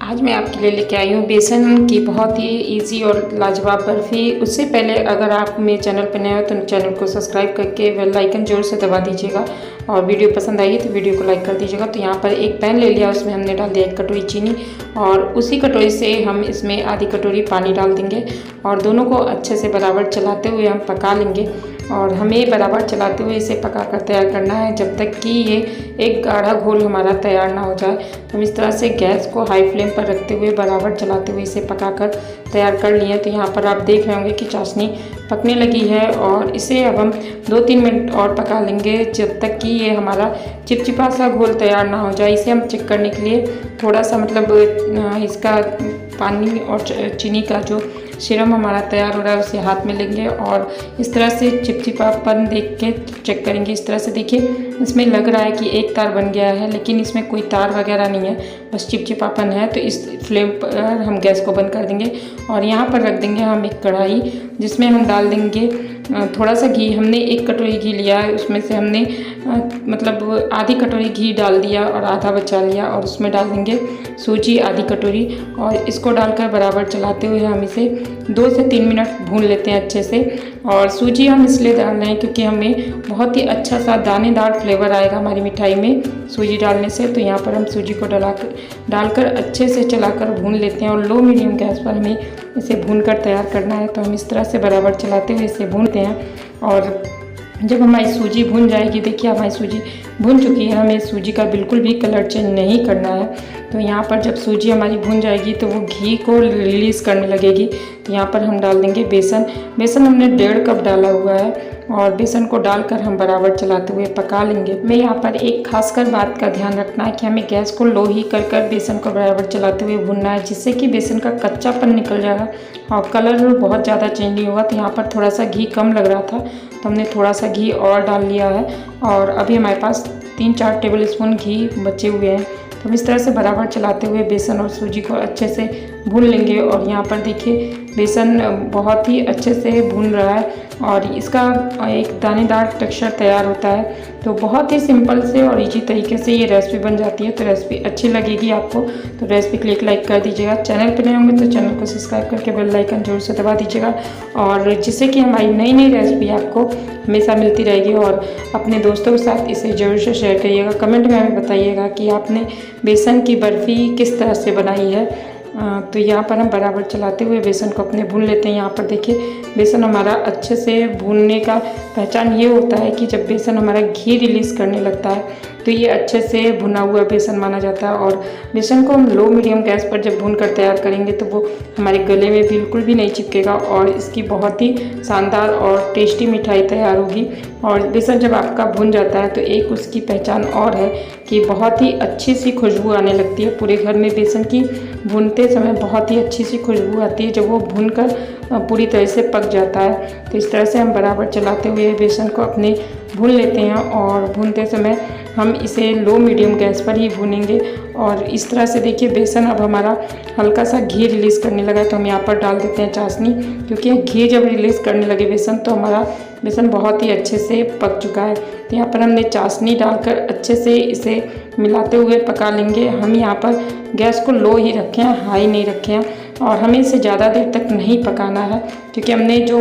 आज मैं आपके लिए लेके आई हूँ बेसन की बहुत ही इजी और लाजवाब बर्फ़ी। उससे पहले अगर आप मेरे चैनल पर नए हो तो चैनल को सब्सक्राइब करके बेल आइकन जोर से दबा दीजिएगा और वीडियो पसंद आई तो वीडियो को लाइक कर दीजिएगा। तो यहाँ पर एक पैन ले लिया, उसमें हमने डाल दिया 1 कटोरी चीनी और उसी कटोरी से हम इसमें आधी कटोरी पानी डाल देंगे और दोनों को अच्छे से बराबर चलाते हुए हम पका लेंगे। और हमें बराबर चलाते हुए इसे पका कर तैयार करना है जब तक कि ये एक गाढ़ा घोल हमारा तैयार ना हो जाए। हम इस तरह से गैस को हाई फ्लेम पर रखते हुए बराबर चलाते हुए इसे पकाकर तैयार कर लिए। तो यहाँ पर आप देख रहे होंगे कि चाशनी पकने लगी है और इसे अब हम 2-3 मिनट और पका लेंगे जब तक कि ये हमारा चिपचिपा सा घोल तैयार ना हो जाए। इसे हम चेक करने के लिए थोड़ा सा इसका पानी और चीनी का जो सिरम हमारा तैयार हो रहा है उसे हाथ में लेंगे और इस तरह से चिपचिपापन देख के चेक करेंगे। इस तरह से देखिए, इसमें लग रहा है कि एक तार बन गया है, लेकिन इसमें कोई तार वगैरह नहीं है, बस चिपचिपापन है। तो इस फ्लेम पर हम गैस को बंद कर देंगे और यहाँ पर रख देंगे हम एक कढ़ाई जिसमें हम डाल देंगे थोड़ा सा घी। हमने 1 कटोरी घी लिया है, उसमें से हमने आधी कटोरी घी डाल दिया और आधा बचा लिया और उसमें डाल देंगे सूजी आधी कटोरी और इसको डालकर बराबर चलाते हुए हम इसे 2 से 3 मिनट भून लेते हैं अच्छे से। और सूजी हम इसलिए डाल रहे हैं क्योंकि हमें बहुत ही अच्छा सा दानेदार फ्लेवर आएगा हमारी मिठाई में सूजी डालने से। तो यहाँ पर हम सूजी को डालकर अच्छे से चलाकर भून लेते हैं और लो मीडियम गैस पर हमें इसे भूनकर तैयार करना है। तो हम इस तरह से बराबर चलाते हुए इसे भूनते हैं और जब हमारी सूजी भून जाएगी, देखिए हमारी सूजी भून चुकी है, हमें सूजी का बिल्कुल भी कलर चेंज नहीं करना है। तो यहाँ पर जब सूजी हमारी भून जाएगी तो वो घी को रिलीज़ करने लगेगी। यहाँ पर हम डाल देंगे बेसन हमने 1.5 कप डाला हुआ है और बेसन को डालकर हम बराबर चलाते हुए पका लेंगे। मैं यहाँ पर एक खासकर बात का ध्यान रखना है कि हमें गैस को लो ही कर बेसन को बराबर चलाते हुए भूनना है, जिससे कि बेसन का कच्चापन निकल जाएगा और कलर बहुत ज़्यादा चेंज नहीं होगा। तो यहाँ पर थोड़ा सा घी कम लग रहा था तो हमने थोड़ा सा घी और डाल लिया है और अभी हमारे पास 3-4 टेबल स्पून घी बचे हुए हैं। तो हम इस तरह से बराबर चलाते हुए बेसन और सूजी को अच्छे से भून लेंगे। और यहाँ पर देखिए बेसन बहुत ही अच्छे से भून रहा है और इसका एक दानेदार टेक्सचर तैयार होता है। तो बहुत ही सिंपल से और इजी तरीके से ये रेसिपी बन जाती है। तो रेसिपी अच्छी लगेगी आपको तो रेसिपी के लिए एक लाइक कर दीजिएगा। चैनल पर नए होंगे तो चैनल को सब्सक्राइब करके बेल आइकन जरूर से दबा दीजिएगा और जिससे कि हमारी नई रेसिपी आपको हमेशा मिलती रहेगी। और अपने दोस्तों के साथ इसे ज़रूर से शेयर करिएगा। कमेंट में हमें बताइएगा कि आपने बेसन की बर्फ़ी किस तरह से बनाई है। तो यहाँ पर हम बराबर चलाते हुए बेसन को अपने भून लेते हैं। यहाँ पर देखिए बेसन हमारा अच्छे से भूनने का पहचान ये होता है कि जब बेसन हमारा घी रिलीज़ करने लगता है तो ये अच्छे से भुना हुआ बेसन माना जाता है। और बेसन को हम लो मीडियम गैस पर जब भून कर तैयार करेंगे तो वो हमारे गले में बिल्कुल भी नहीं चिपकेगा और इसकी बहुत ही शानदार और टेस्टी मिठाई तैयार होगी। और बेसन जब आपका भुन जाता है तो एक उसकी पहचान और है कि बहुत ही अच्छी सी खुशबू आने लगती है पूरे घर में। बेसन की भूनते समय बहुत ही अच्छी सी खुशबू आती है जब वो भूनकर पूरी तरह से पक जाता है। तो इस तरह से हम बराबर चलाते हुए बेसन को अपने भून लेते हैं और भूनते समय हम इसे लो मीडियम गैस पर ही भूनेंगे। और इस तरह से देखिए बेसन अब हमारा हल्का सा घी रिलीज़ करने लगा है तो हम यहाँ पर डाल देते हैं चाशनी, क्योंकि घी जब रिलीज़ करने लगे बेसन तो हमारा बेसन बहुत ही अच्छे से पक चुका है। तो यहाँ पर हमने चाशनी डालकर अच्छे से इसे मिलाते हुए पका लेंगे। हम यहाँ पर गैस को लो ही रखें, हाई नहीं रखें और हमें इसे ज़्यादा देर तक नहीं पकाना है क्योंकि हमने जो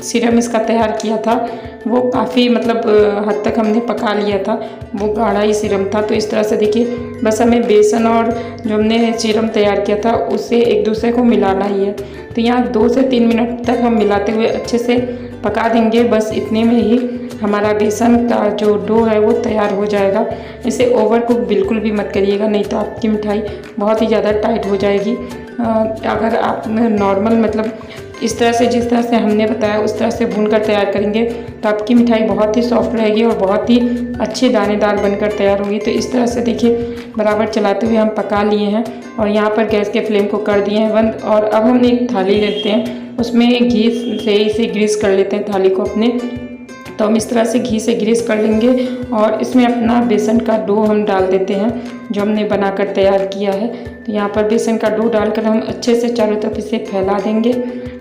सिरम इसका तैयार किया था वो काफ़ी हद तक हमने पका लिया था, वो गाढ़ा ही सिरम था। तो इस तरह से देखिए बस हमें बेसन और जो हमने सिरम तैयार किया था उससे एक दूसरे को मिलाना ही है। तो यहाँ 2 से 3 मिनट तक हम मिलाते हुए अच्छे से पका देंगे। बस इतने में ही हमारा बेसन का जो डो है वो तैयार हो जाएगा। इसे ओवर कुक बिल्कुल भी मत करिएगा, नहीं तो आपकी मिठाई बहुत ही ज़्यादा टाइट हो जाएगी। अगर आप नॉर्मल इस तरह से जिस तरह से हमने बताया उस तरह से भूनकर तैयार करेंगे तो आपकी मिठाई बहुत ही सॉफ्ट रहेगी और बहुत ही अच्छी दानेदार बनकर तैयार होगी। तो इस तरह से देखिए बराबर चलाते हुए हम पका लिए हैं और यहाँ पर गैस के फ्लेम को कर दिए हैं बंद। और अब हम एक थाली लेते हैं, उसमें घी से इसे ग्रीस कर लेते हैं थाली को अपने। तो हम इस तरह से घी से ग्रीस कर लेंगे और इसमें अपना बेसन का डो हम डाल देते हैं जो हमने बनाकर तैयार किया है। तो यहाँ पर बेसन का डो डालकर हम अच्छे से चारों तरफ इसे फैला देंगे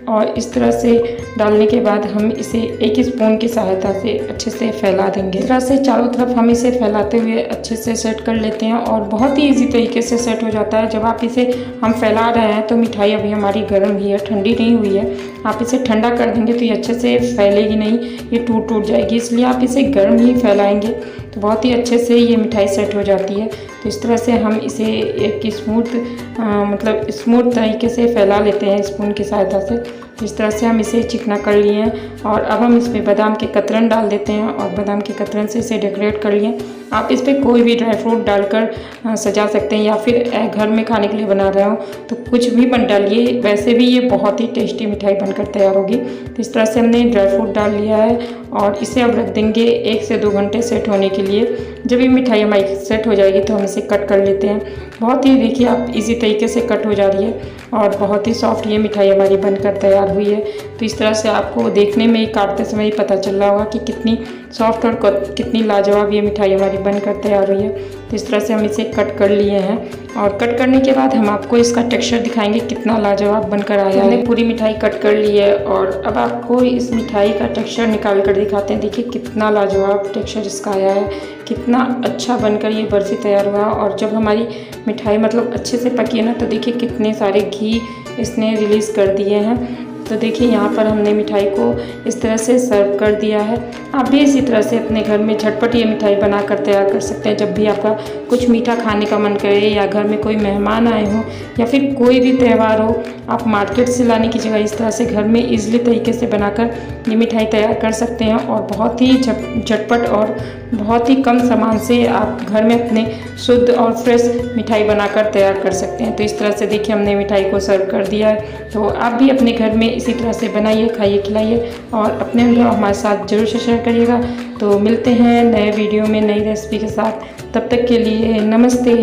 और इस तरह से डालने के बाद हम इसे एक स्पून की सहायता से अच्छे से फैला देंगे। इस तरह से चारों तरफ हम इसे फैलाते हुए अच्छे से सेट कर लेते हैं और बहुत ही इजी तरीके से सेट हो जाता है। जब आप इसे हम फैला रहे हैं तो मिठाई अभी हमारी गर्म ही है, ठंडी नहीं हुई है। आप इसे ठंडा कर देंगे तो ये अच्छे से फैलेगी नहीं, ये टूट जाएगी, इसलिए आप इसे गर्म ही फैलाएंगे तो बहुत ही अच्छे से ये मिठाई सेट हो जाती है। तो इस तरह से हम इसे एक स्मूथ तरीके से फैला लेते हैं स्पून की सहायता से। इस तरह से हम इसे चिकना कर लिए हैं और अब हम इसमें बादाम के कतरन डाल देते हैं और बादाम के कतरन से इसे डेकोरेट कर लिए। आप इस पर कोई भी ड्राई फ्रूट डालकर सजा सकते हैं या फिर घर में खाने के लिए बना रहे हो तो कुछ भी बन डालिए, वैसे भी ये बहुत ही टेस्टी मिठाई बनकर तैयार होगी। तो इस तरह से हमने ड्राई फ्रूट डाल लिया है और इसे अब रख देंगे 1 से 2 घंटे सेट होने के लिए। जब ये मिठाई हमारी सेट हो जाएगी तो हम इसे कट कर लेते हैं। बहुत ही देखिए आप इजी तरीके से कट हो जा रही है और बहुत ही सॉफ्ट ये मिठाई हमारी बनकर तैयार हुई है। तो इस तरह से आपको देखने में ही काटते समय ही पता चल रहा होगा कि कितनी सॉफ्ट और कितनी लाजवाब ये मिठाई हमारी बनकर तैयार हुई है। तो इस तरह से हम इसे कट कर लिए हैं और कट करने के बाद हम आपको इसका टेक्सचर दिखाएंगे कितना लाजवाब बनकर आया है। हमने पूरी मिठाई कट कर ली है और अब आपको इस मिठाई का टेक्सचर निकाल कर दिखाते हैं। देखिए कितना लाजवाब टेक्सचर इसका आया है, कितना अच्छा बनकर ये बर्फ़ी तैयार हुआ। और जब हमारी मिठाई अच्छे से पकी है ना तो देखिए कितने सारे घी इसने रिलीज़ कर दिए हैं। तो देखिए यहाँ पर हमने मिठाई को इस तरह से सर्व कर दिया है। आप भी इसी तरह से अपने घर में झटपट ये मिठाई बनाकर तैयार कर सकते हैं। जब भी आपका कुछ मीठा खाने का मन करे या घर में कोई मेहमान आए हों या फिर कोई भी त्यौहार हो, आप मार्केट से लाने की जगह इस तरह से घर में ईज़िली तरीके से बनाकर ये मिठाई तैयार कर सकते हैं और बहुत ही झटपट और बहुत ही कम सामान से आप घर में अपने शुद्ध और फ्रेश मिठाई बनाकर तैयार कर सकते हैं। तो इस तरह से देखिए हमने मिठाई को सर्व कर दिया है। तो आप भी अपने घर में इसी तरह से बनाइए, खाइए, खिलाइए और अपने अनुभव हमारे साथ जरूर से शेयर करिएगा। तो मिलते हैं नए वीडियो में नई रेसिपी के साथ, तब तक के लिए नमस्ते।